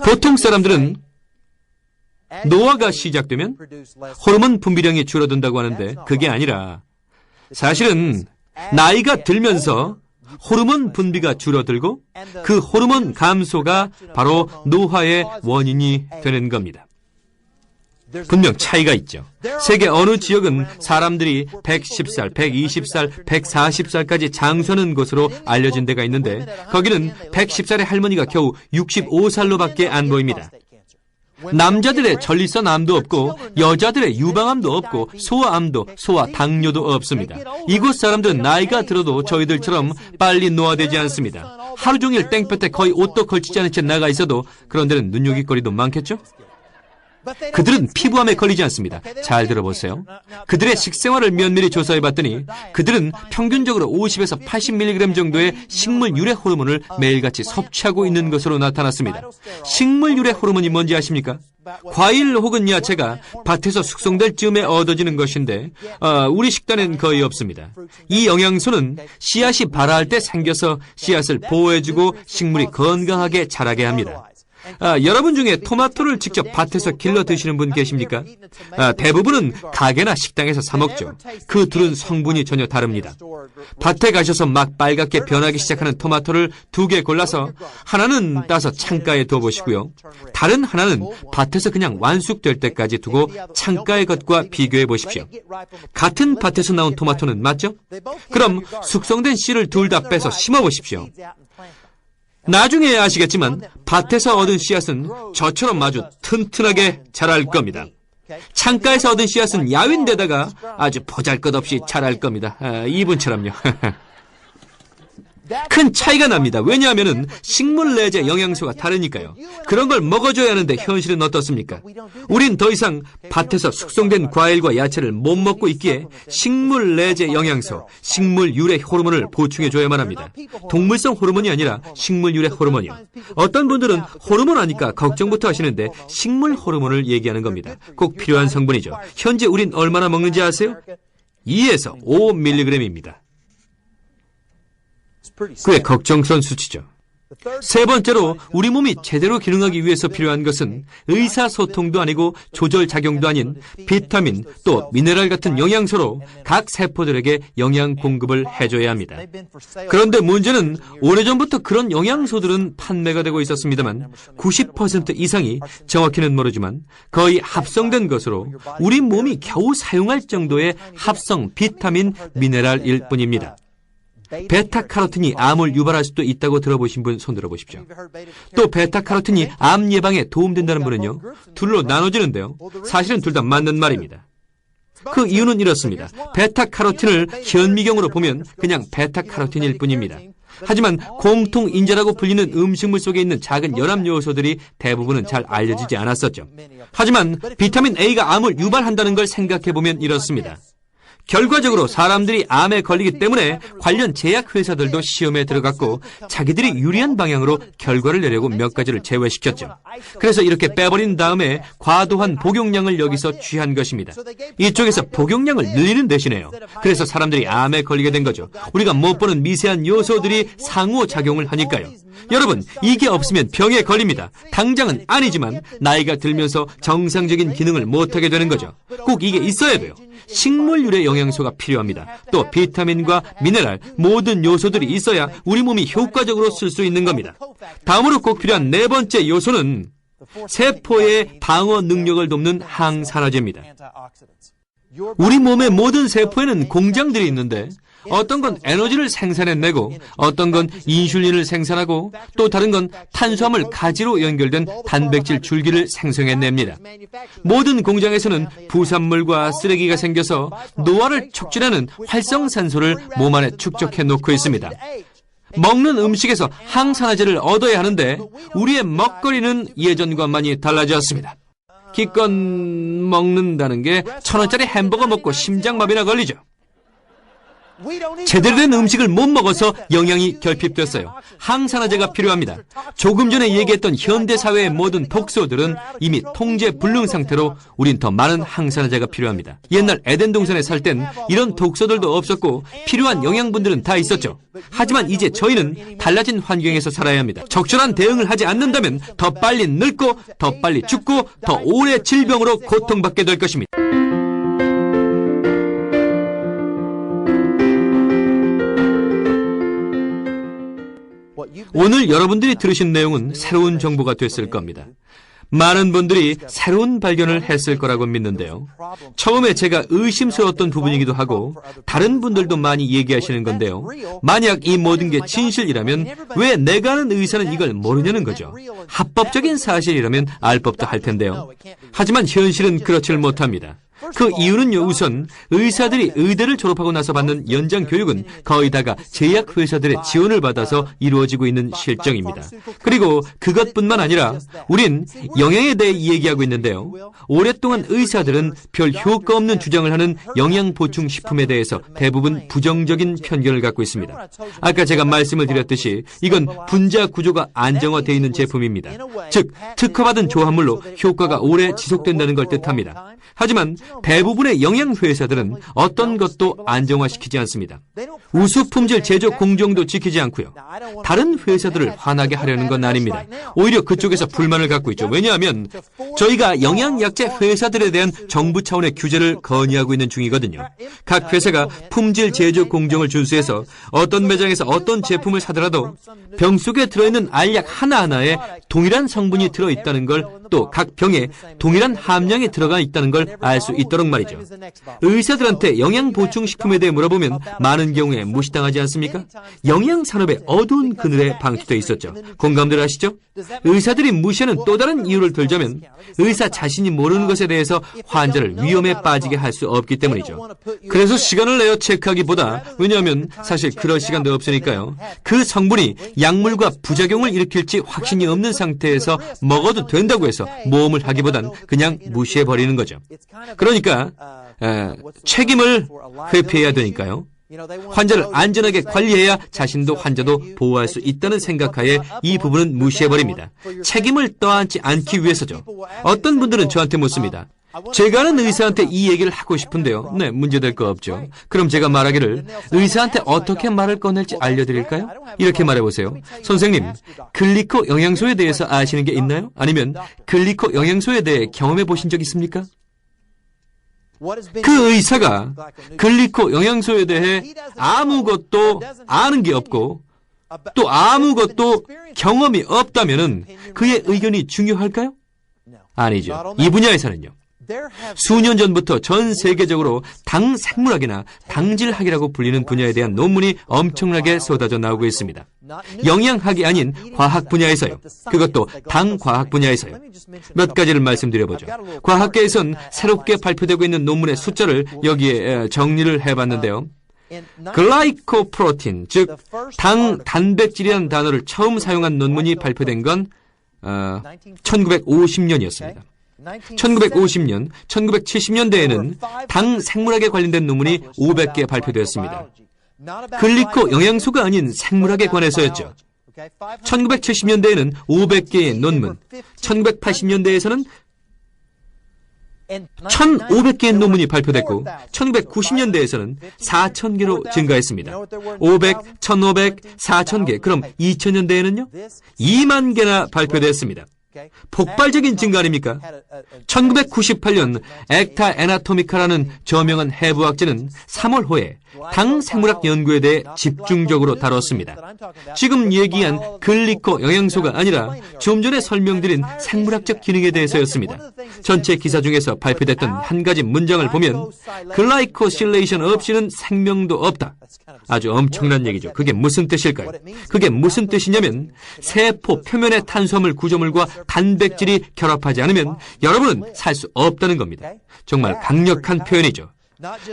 보통 사람들은 노화가 시작되면 호르몬 분비량이 줄어든다고 하는데 그게 아니라 사실은 나이가 들면서 호르몬 분비가 줄어들고 그 호르몬 감소가 바로 노화의 원인이 되는 겁니다. 분명 차이가 있죠. 세계 어느 지역은 사람들이 110살, 120살, 140살까지 장수하는 것으로 알려진 데가 있는데 거기는 110살의 할머니가 겨우 65살로밖에 안 보입니다. 남자들의 전립선 암도 없고 여자들의 유방암도 없고 소아암도 소아당뇨도 없습니다. 이곳 사람들은 나이가 들어도 저희들처럼 빨리 노화되지 않습니다. 하루 종일 땡볕에 거의 옷도 걸치지 않은 채 나가 있어도 그런 데는 눈요깃거리도 많겠죠? 그들은 피부암에 걸리지 않습니다. 잘 들어보세요. 그들의 식생활을 면밀히 조사해봤더니 그들은 평균적으로 50에서 80mg 정도의 식물 유래 호르몬을 매일같이 섭취하고 있는 것으로 나타났습니다. 식물 유래 호르몬이 뭔지 아십니까? 과일 혹은 야채가 밭에서 숙성될 즈음에 얻어지는 것인데 우리 식단엔 거의 없습니다. 이 영양소는 씨앗이 발아할 때 생겨서 씨앗을 보호해주고 식물이 건강하게 자라게 합니다. 여러분 중에 토마토를 직접 밭에서 길러 드시는 분 계십니까? 대부분은 가게나 식당에서 사 먹죠. 그 둘은 성분이 전혀 다릅니다. 밭에 가셔서 막 빨갛게 변하기 시작하는 토마토를 2개 골라서 하나는 따서 창가에 둬보시고요. 다른 하나는 밭에서 그냥 완숙될 때까지 두고 창가의 것과 비교해 보십시오. 같은 밭에서 나온 토마토는 맞죠? 그럼 숙성된 씨를 둘 다 빼서 심어 보십시오. 나중에 아시겠지만 밭에서 얻은 씨앗은 저처럼 아주 튼튼하게 자랄 겁니다. 창가에서 얻은 씨앗은 야윈데다가 아주 보잘것없이 자랄 겁니다. 이분처럼요. 큰 차이가 납니다. 왜냐하면 식물 내재 영양소가 다르니까요. 그런 걸 먹어줘야 하는데 현실은 어떻습니까? 우린 더 이상 밭에서 숙성된 과일과 야채를 못 먹고 있기에 식물 내재 영양소, 식물 유래 호르몬을 보충해줘야만 합니다. 동물성 호르몬이 아니라 식물 유래 호르몬이요. 어떤 분들은 호르몬 하니까 걱정부터 하시는데 식물 호르몬을 얘기하는 겁니다. 꼭 필요한 성분이죠. 현재 우린 얼마나 먹는지 아세요? 2에서 5mg입니다. 꽤 걱정스러운 수치죠. 세 번째로 우리 몸이 제대로 기능하기 위해서 필요한 것은 의사소통도 아니고 조절작용도 아닌 비타민 또 미네랄 같은 영양소로 각 세포들에게 영양 공급을 해줘야 합니다. 그런데 문제는 오래전부터 그런 영양소들은 판매가 되고 있었습니다만 90% 이상이 정확히는 모르지만 거의 합성된 것으로 우리 몸이 겨우 사용할 정도의 합성 비타민 미네랄일 뿐입니다. 베타카로틴이 암을 유발할 수도 있다고 들어보신 분 손 들어보십시오. 또 베타카로틴이 암 예방에 도움된다는 분은요, 둘로 나눠지는데요. 사실은 둘 다 맞는 말입니다. 그 이유는 이렇습니다. 베타카로틴을 현미경으로 보면 그냥 베타카로틴일 뿐입니다. 하지만 공통인자라고 불리는 음식물 속에 있는 작은 연합 요소들이 대부분은 잘 알려지지 않았었죠. 하지만 비타민 A가 암을 유발한다는 걸 생각해보면 이렇습니다. 결과적으로 사람들이 암에 걸리기 때문에 관련 제약회사들도 시험에 들어갔고 자기들이 유리한 방향으로 결과를 내려고 몇 가지를 제외시켰죠. 그래서 이렇게 빼버린 다음에 과도한 복용량을 여기서 취한 것입니다. 이쪽에서 복용량을 늘리는 대신에요. 그래서 사람들이 암에 걸리게 된 거죠. 우리가 못 보는 미세한 요소들이 상호작용을 하니까요. 여러분, 이게 없으면 병에 걸립니다. 당장은 아니지만 나이가 들면서 정상적인 기능을 못하게 되는 거죠. 꼭 이게 있어야 돼요. 식물 유래 영양소가 필요합니다. 또 비타민과 미네랄, 모든 요소들이 있어야 우리 몸이 효과적으로 쓸 수 있는 겁니다. 다음으로 꼭 필요한 네 번째 요소는 세포의 방어 능력을 돕는 항산화제입니다. 우리 몸의 모든 세포에는 공장들이 있는데 어떤 건 에너지를 생산해내고 어떤 건 인슐린을 생산하고 또 다른 건 탄수화물 가지로 연결된 단백질 줄기를 생성해냅니다. 모든 공장에서는 부산물과 쓰레기가 생겨서 노화를 촉진하는 활성산소를 몸 안에 축적해 놓고 있습니다. 먹는 음식에서 항산화제를 얻어야 하는데 우리의 먹거리는 예전과 많이 달라졌습니다. 기껏 먹는다는 게 1,000원짜리 햄버거 먹고 심장마비나 걸리죠. 제대로 된 음식을 못 먹어서 영양이 결핍됐어요. 항산화제가 필요합니다. 조금 전에 얘기했던 현대사회의 모든 독소들은 이미 통제 불능 상태로 우린 더 많은 항산화제가 필요합니다. 옛날 에덴 동산에 살 땐 이런 독소들도 없었고 필요한 영양분들은 다 있었죠. 하지만 이제 저희는 달라진 환경에서 살아야 합니다. 적절한 대응을 하지 않는다면 더 빨리 늙고 더 빨리 죽고 더 오래 질병으로 고통받게 될 것입니다. 오늘 여러분들이 들으신 내용은 새로운 정보가 됐을 겁니다. 많은 분들이 새로운 발견을 했을 거라고 믿는데요. 처음에 제가 의심스러웠던 부분이기도 하고 다른 분들도 많이 얘기하시는 건데요. 만약 이 모든 게 진실이라면 왜 내가 아는 의사는 이걸 모르냐는 거죠. 합법적인 사실이라면 알 법도 할 텐데요. 하지만 현실은 그렇지를 못합니다. 그 이유는요, 우선 의사들이 의대를 졸업하고 나서 받는 연장 교육은 거의 다가 제약회사들의 지원을 받아서 이루어지고 있는 실정입니다. 그리고 그것뿐만 아니라 우린 영양에 대해 얘기하고 있는데요. 오랫동안 의사들은 별 효과 없는 주장을 하는 영양보충식품에 대해서 대부분 부정적인 편견을 갖고 있습니다. 아까 제가 말씀을 드렸듯이 이건 분자 구조가 안정화되어 있는 제품입니다. 즉, 특허받은 조합물로 효과가 오래 지속된다는 걸 뜻합니다. 하지만 대부분의 영양회사들은 어떤 것도 안정화시키지 않습니다. 우수품질 제조 공정도 지키지 않고요. 다른 회사들을 화나게 하려는 건 아닙니다. 오히려 그쪽에서 불만을 갖고 있죠. 왜냐하면 저희가 영양약재 회사들에 대한 정부 차원의 규제를 건의하고 있는 중이거든요. 각 회사가 품질 제조 공정을 준수해서 어떤 매장에서 어떤 제품을 사더라도 병 속에 들어있는 알약 하나하나에 동일한 성분이 들어있다는 걸, 또 각 병에 동일한 함량이 들어가 있다는 걸 알 수 있도록 말이죠. 의사들한테 영양보충식품에 대해 물어보면 많은 경우에 무시당하지 않습니까? 영양산업의 어두운 그늘에 방치되어 있었죠. 공감들 하시죠? 의사들이 무시하는 또 다른 이유를 들자면 의사 자신이 모르는 것에 대해서 환자를 위험에 빠지게 할 수 없기 때문이죠. 그래서 시간을 내어 체크하기보다, 왜냐하면 사실 그럴 시간도 없으니까요. 그 성분이 약물과 부작용을 일으킬지 확신이 없는 상태에서 먹어도 된다고 해서 모험을 하기보단 그냥 무시해버리는 거죠. 그러니까 책임을 회피해야 되니까요. 환자를 안전하게 관리해야 자신도 환자도 보호할 수 있다는 생각하에 이 부분은 무시해버립니다. 책임을 떠안지 않기 위해서죠. 어떤 분들은 저한테 묻습니다. 제가 아는 의사한테 이 얘기를 하고 싶은데요. 네, 문제될 거 없죠. 그럼 제가 말하기를 의사한테 어떻게 말을 꺼낼지 알려드릴까요? 이렇게 말해보세요. 선생님, 글리코 영양소에 대해서 아시는 게 있나요? 아니면 글리코 영양소에 대해 경험해 보신 적 있습니까? 그 의사가 글리코 영양소에 대해 아무것도 아는 게 없고 또 아무것도 경험이 없다면 그의 의견이 중요할까요? 아니죠. 이 분야에서는요. 수년 전부터 전 세계적으로 당생물학이나 당질학이라고 불리는 분야에 대한 논문이 엄청나게 쏟아져 나오고 있습니다. 영양학이 아닌 과학 분야에서요. 그것도 당과학 분야에서요. 몇 가지를 말씀드려보죠. 과학계에선 새롭게 발표되고 있는 논문의 숫자를 여기에 정리를 해봤는데요. 글라이코프로틴, 즉 단백질이라는 단어를 처음 사용한 논문이 발표된 건 1950년이었습니다. 1950년, 1970년대에는 당 생물학에 관련된 논문이 500개 발표되었습니다. 글리코 영양소가 아닌 생물학에 관해서였죠. 1970년대에는 500개의 논문, 1980년대에서는 1,500개의 논문이 발표됐고 1990년대에서는 4,000개로 증가했습니다. 500, 1,500, 4,000개, 그럼 2000년대에는요? 2만 개나 발표됐습니다. 폭발적인 증가 아닙니까? 1998년 액타 애나토미카라는 저명한 해부학자는 3월호에 당생물학 연구에 대해 집중적으로 다뤘습니다. 지금 얘기한 글리코 영양소가 아니라 좀 전에 설명드린 생물학적 기능에 대해서였습니다. 전체 기사 중에서 발표됐던 한 가지 문장을 보면 글라이코실레이션 없이는 생명도 없다. 아주 엄청난 얘기죠. 그게 무슨 뜻일까요? 그게 무슨 뜻이냐면 세포 표면의 탄수화물 구조물과 단백질이 결합하지 않으면 여러분은 살 수 없다는 겁니다. 정말 강력한 표현이죠.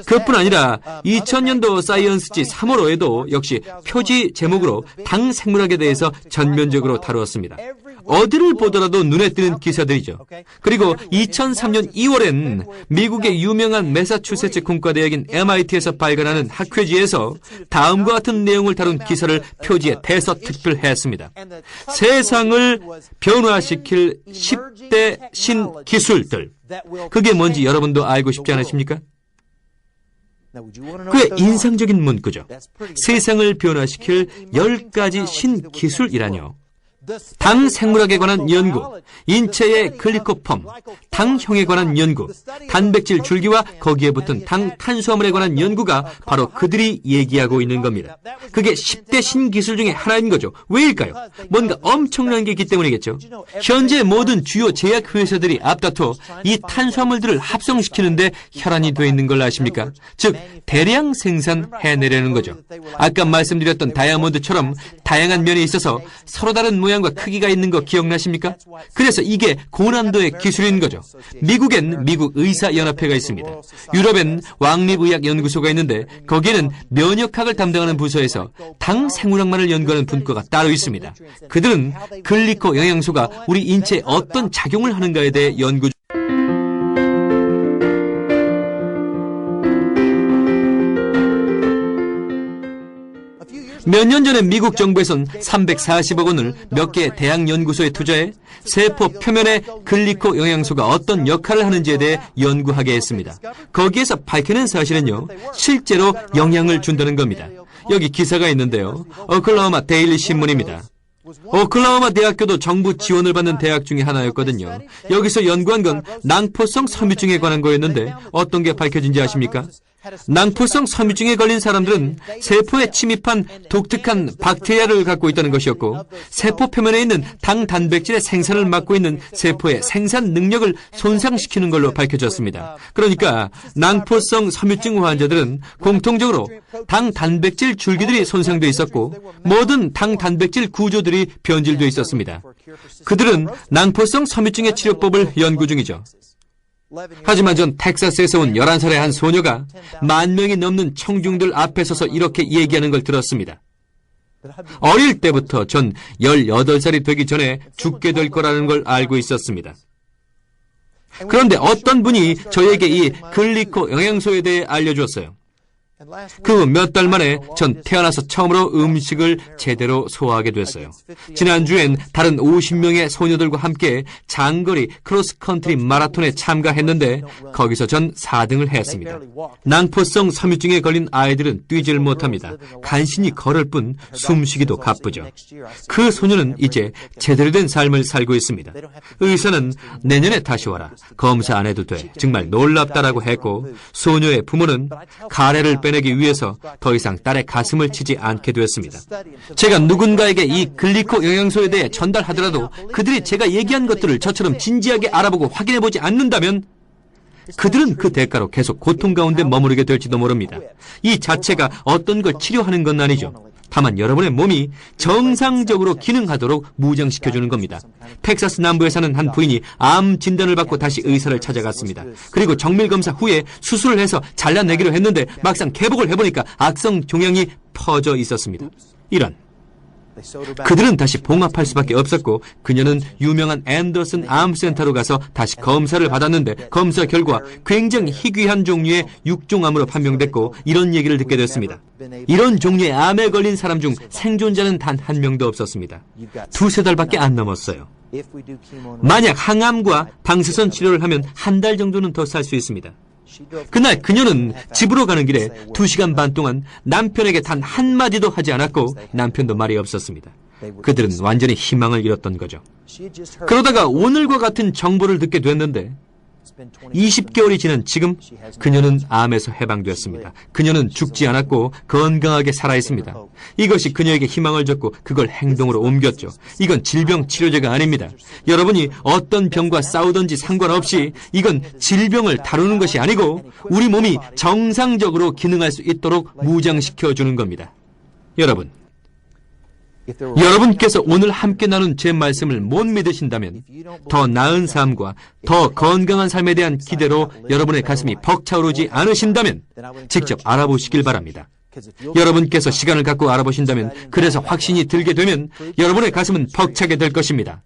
그뿐 아니라 2000년도 사이언스지 3월호에도 역시 표지 제목으로 당 생물학에 대해서 전면적으로 다루었습니다. 어디를 보더라도 눈에 띄는 기사들이죠. 그리고 2003년 2월엔 미국의 유명한 매사추세츠 공과대학인 MIT에서 발간하는 학회지에서 다음과 같은 내용을 다룬 기사를 표지에 대서특필했습니다. 세상을 변화시킬 10대 신기술들. 그게 뭔지 여러분도 알고 싶지 않으십니까? 꽤 인상적인 문구죠. 세상을 변화시킬 10가지 신기술이라뇨. 당 생물학에 관한 연구, 인체의 글리코폼, 당형에 관한 연구, 단백질 줄기와 거기에 붙은 당 탄수화물에 관한 연구가 바로 그들이 얘기하고 있는 겁니다. 그게 10대 신기술 중에 하나인 거죠. 왜일까요? 뭔가 엄청난 게 있기 때문이겠죠. 현재 모든 주요 제약회사들이 앞다퉈 이 탄수화물들을 합성시키는데 혈안이 되어 있는 걸 아십니까? 즉 대량 생산해내려는 거죠. 아까 말씀드렸던 다이아몬드처럼 다양한 면이 있어서 서로 다른 모양과 크기가 있는 거 기억나십니까? 그래서 이게 고난도의 기술인 거죠. 미국엔 미국 의사연합회가 있습니다. 유럽엔 왕립의학연구소가 있는데 거기에는 면역학을 담당하는 부서에서 당 생물학만을 연구하는 분과가 따로 있습니다. 그들은 글리코 영양소가 우리 인체에 어떤 작용을 하는가에 대해 연구 중 몇 년 전에 미국 정부에선 340억 원을 몇 개 대학 연구소에 투자해 세포 표면의 글리코 영양소가 어떤 역할을 하는지에 대해 연구하게 했습니다. 거기에서 밝혀낸 사실은요, 실제로 영향을 준다는 겁니다. 여기 기사가 있는데요. 오클라호마 데일리 신문입니다. 오클라호마 대학교도 정부 지원을 받는 대학 중에 하나였거든요. 여기서 연구한 건 낭포성 섬유증에 관한 거였는데 어떤 게 밝혀진지 아십니까? 낭포성 섬유증에 걸린 사람들은 세포에 침입한 독특한 박테리아를 갖고 있다는 것이었고, 세포 표면에 있는 당 단백질의 생산을 막고 있는 세포의 생산 능력을 손상시키는 걸로 밝혀졌습니다. 그러니까 낭포성 섬유증 환자들은 공통적으로 당 단백질 줄기들이 손상되어 있었고, 모든 당 단백질 구조들이 변질되어 있었습니다. 그들은 낭포성 섬유증의 치료법을 연구 중이죠. 하지만 전 텍사스에서 온 11살의 한 소녀가 10,000명이 넘는 청중들 앞에 서서 이렇게 얘기하는 걸 들었습니다. 어릴 때부터 전 18살이 되기 전에 죽게 될 거라는 걸 알고 있었습니다. 그런데 어떤 분이 저에게 이 글리코 영양소에 대해 알려주었어요. 그 몇 달 만에 전 태어나서 처음으로 음식을 제대로 소화하게 됐어요. 지난주엔 다른 50명의 소녀들과 함께 장거리 크로스컨트리 마라톤에 참가했는데 거기서 전 4등을 했습니다. 낭포성 섬유증에 걸린 아이들은 뛰질 못합니다. 간신히 걸을 뿐 숨쉬기도 가쁘죠. 그 소녀는 이제 제대로 된 삶을 살고 있습니다. 의사는 내년에 다시 와라. 검사 안 해도 돼. 정말 놀랍다라고 했고, 소녀의 부모는 가래를 빼내기 위해서 더 이상 딸의 가슴을 치지 않게 되었습니다. 제가 누군가에게 이 글리코 영양소에 대해 전달하더라도 그들이 제가 얘기한 것들을 저처럼 진지하게 알아보고 확인해보지 않는다면 그들은 그 대가로 계속 고통 가운데 머무르게 될지도 모릅니다. 이 자체가 어떤 걸 치료하는 건 아니죠. 다만 여러분의 몸이 정상적으로 기능하도록 무장시켜주는 겁니다. 텍사스 남부에 사는 한 부인이 암 진단을 받고 다시 의사를 찾아갔습니다. 그리고 정밀검사 후에 수술을 해서 잘라내기로 했는데 막상 개복을 해보니까 악성 종양이 퍼져 있었습니다. 이런. 그들은 다시 봉합할 수밖에 없었고, 그녀는 유명한 앤더슨 암센터로 가서 다시 검사를 받았는데 검사 결과 굉장히 희귀한 종류의 육종암으로 판명됐고, 이런 얘기를 듣게 됐습니다. 이런 종류의 암에 걸린 사람 중 생존자는 단 한 명도 없었습니다. 2-3달밖에 안 넘었어요. 만약 항암과 방사선 치료를 하면 한 달 정도는 더 살 수 있습니다. 그날 그녀는 집으로 가는 길에 2시간 반 동안 남편에게 단 한마디도 하지 않았고, 남편도 말이 없었습니다. 그들은 완전히 희망을 잃었던 거죠. 그러다가 오늘과 같은 정보를 듣게 됐는데 20개월이 지난 지금 그녀는 암에서 해방되었습니다. 그녀는 죽지 않았고 건강하게 살아있습니다. 이것이 그녀에게 희망을 줬고 그걸 행동으로 옮겼죠. 이건 질병 치료제가 아닙니다. 여러분이 어떤 병과 싸우든지 상관없이 이건 질병을 다루는 것이 아니고 우리 몸이 정상적으로 기능할 수 있도록 무장시켜주는 겁니다. 여러분께서 오늘 함께 나눈 제 말씀을 못 믿으신다면 더 나은 삶과 더 건강한 삶에 대한 기대로 여러분의 가슴이 벅차오르지 않으신다면 직접 알아보시길 바랍니다. 여러분께서 시간을 갖고 알아보신다면, 그래서 확신이 들게 되면 여러분의 가슴은 벅차게 될 것입니다.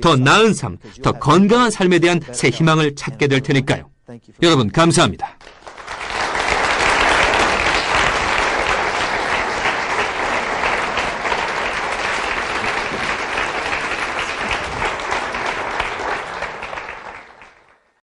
더 나은 삶, 더 건강한 삶에 대한 새 희망을 찾게 될 테니까요. 여러분 감사합니다.